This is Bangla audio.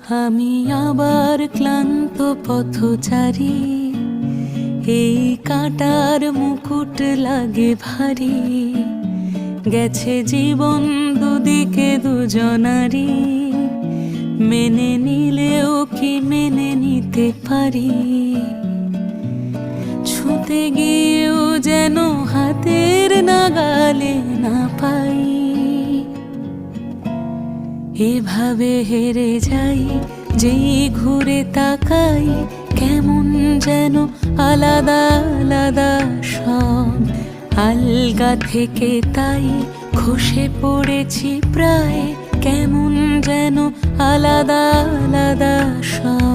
আমি আবার ক্লান্ত পথচারী, এই কাঁটার মুকুট লাগে ভারী। গেছে জীবন দুদিকে দুজনারই, মেনে নিলেও কি মেনে নিতে পারি? ছুঁতে গিয়েও যেন হাতের নাগালে না পাই। এভাবে হেরে যাই, যেই ঘুরে তাকাই, কেমন যেন আলাদা আলাদা সব। আলগা থেকে তাই খসে পড়েছি প্রায়, কেমন যেন আলাদা আলাদা সব।